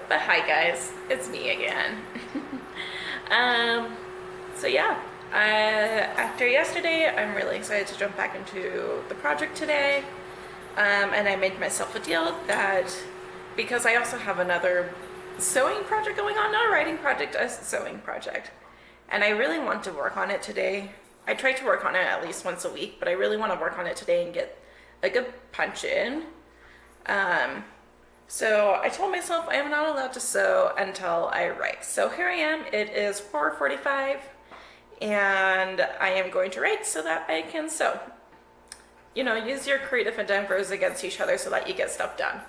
But hi guys, it's me again. um, so yeah, after yesterday, I'm really excited to jump back into the project today. And I made myself a deal that because I also have another sewing project going on, not a writing project, a sewing project. And I really want to work on it today. I try to work on it at least once a week, but I really want to work on it today and get a good punch in. Um, so I told myself I am not allowed to sew until I write. So here I am. It is 4:45, and I am going to write so that I can sew. You know, use your creative endeavors against each other so that you get stuff done.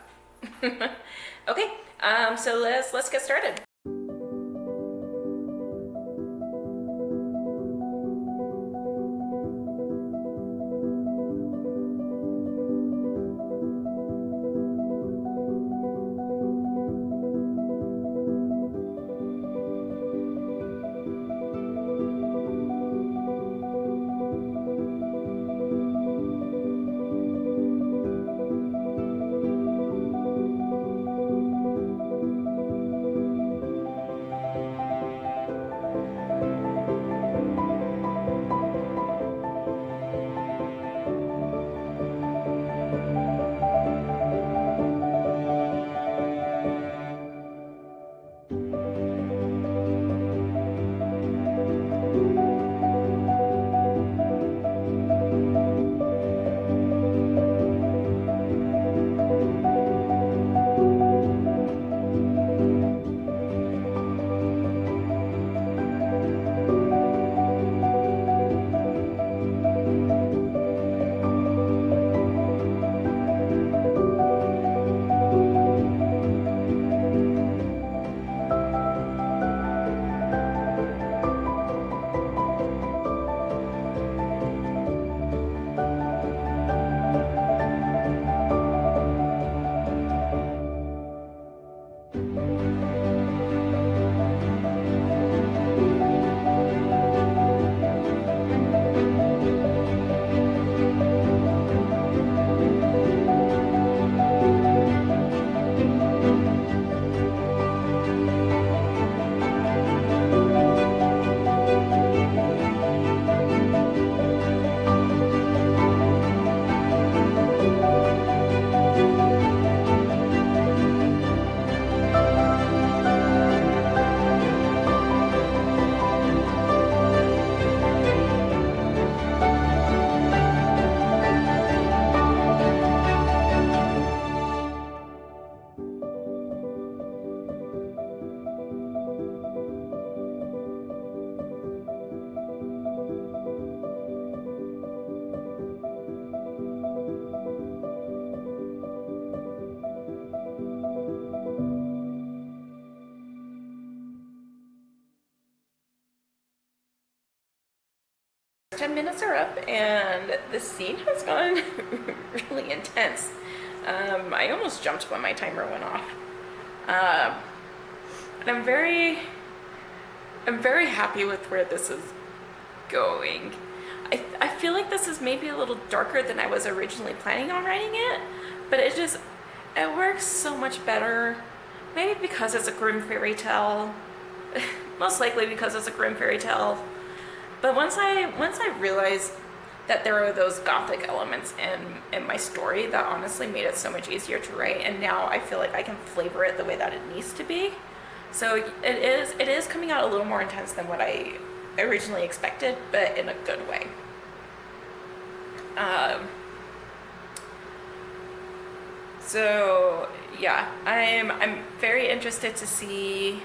Okay, so let's get started. Minutes are up, and the scene has gone really intense. I almost jumped when my timer went off. And I'm very happy with where this is going. I feel like this is maybe a little darker than I was originally planning on writing it, but it works so much better. Maybe because it's a grim fairy tale. Most likely because it's a grim fairy tale. But once I realized that there are those gothic elements in my story, that honestly made it so much easier to write, and now I feel like I can flavor it the way that it needs to be. So it is coming out a little more intense than what I originally expected, but in a good way. So yeah, I'm very interested to see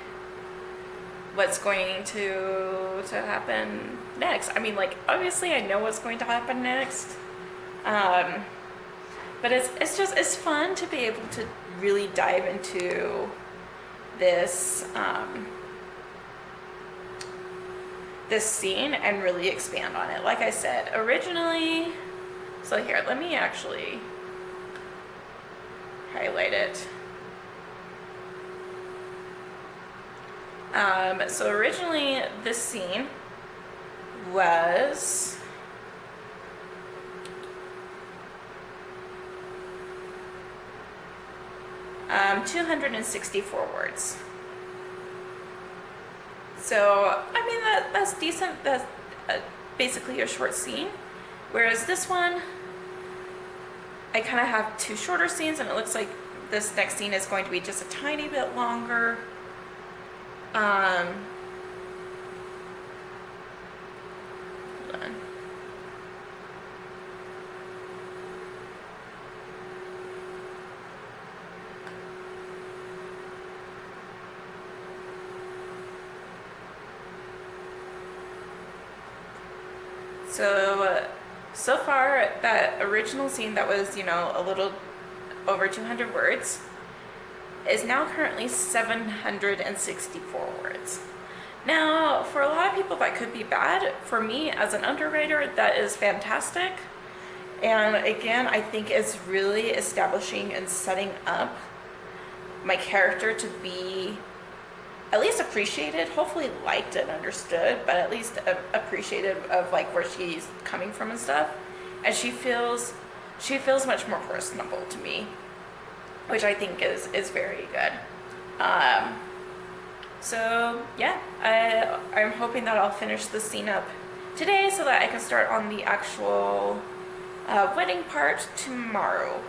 what's going to happen next. I mean, like, obviously I know what's going to happen next, but it's fun to be able to really dive into this this scene and really expand on it. Like I said originally, so here, let me actually highlight it. So originally this scene was 264 words. So, I mean, that's decent. That's basically a short scene. Whereas this one, I kind of have two shorter scenes, and it looks like this next scene is going to be just a tiny bit longer. Hold on. So far, that original scene that was, a little over 200 words is now currently 764 words. Now, for a lot of people, that could be bad. For me, as an underwriter, that is fantastic. And again, I think it's really establishing and setting up my character to be at least appreciated, hopefully liked and understood, but at least appreciated of like where she's coming from and stuff. And she feels much more personable to me, which I think is very good. So yeah, I'm hoping that I'll finish the scene up today so that I can start on the actual wedding part tomorrow.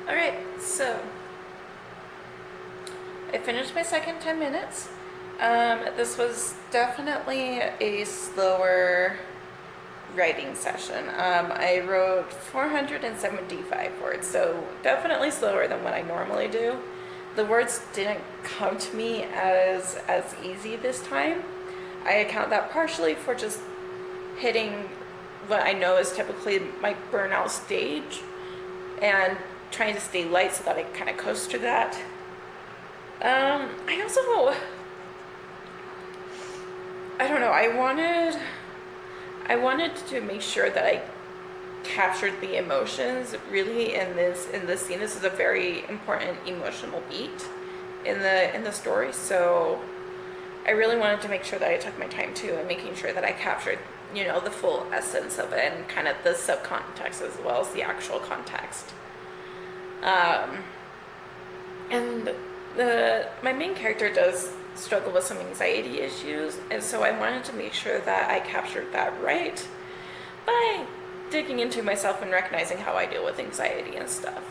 Alright, so I finished my second 10 minutes. This was definitely a slower writing session. I wrote 475 words, so definitely slower than what I normally do. The words didn't come to me as easy this time. I account that partially for just hitting what I know is typically my burnout stage and trying to stay light so that I kind of coast through that. I don't know, I wanted to make sure that I captured the emotions really in this scene. This is a very important emotional beat in the story, so I really wanted to make sure that I took my time too and making sure that I captured you know, the full essence of it and kind of the subcontext as well as the actual context. And my main character does struggle with some anxiety issues, and so I wanted to make sure that I captured that right by digging into myself and recognizing how I deal with anxiety and stuff.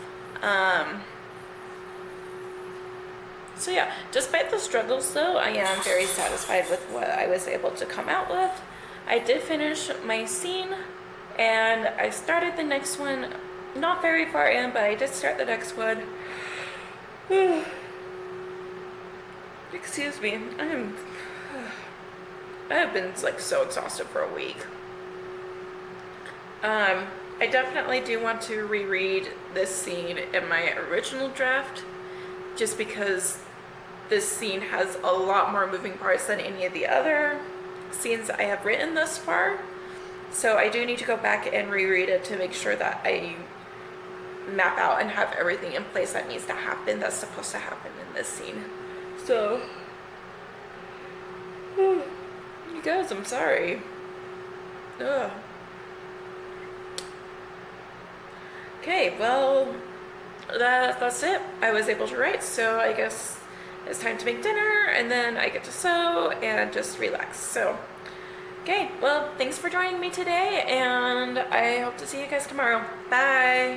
So yeah, despite the struggles though, I am very satisfied with what I was able to come out with. I did finish my scene, and I started the next one, not very far in, but I did start the next one. Excuse me, I have been like so exhausted for a week. I definitely do want to reread this scene in my original draft, just because this scene has a lot more moving parts than any of the other scenes I have written thus far. So I do need to go back and reread it to make sure that I map out and have everything in place that needs to happen, that's supposed to happen in this scene. So, you guys, I'm sorry. Ugh. Okay, well, that's it. I was able to write, so I guess it's time to make dinner, and then I get to sew and just relax. So, okay, well, thanks for joining me today, and I hope to see you guys tomorrow. Bye!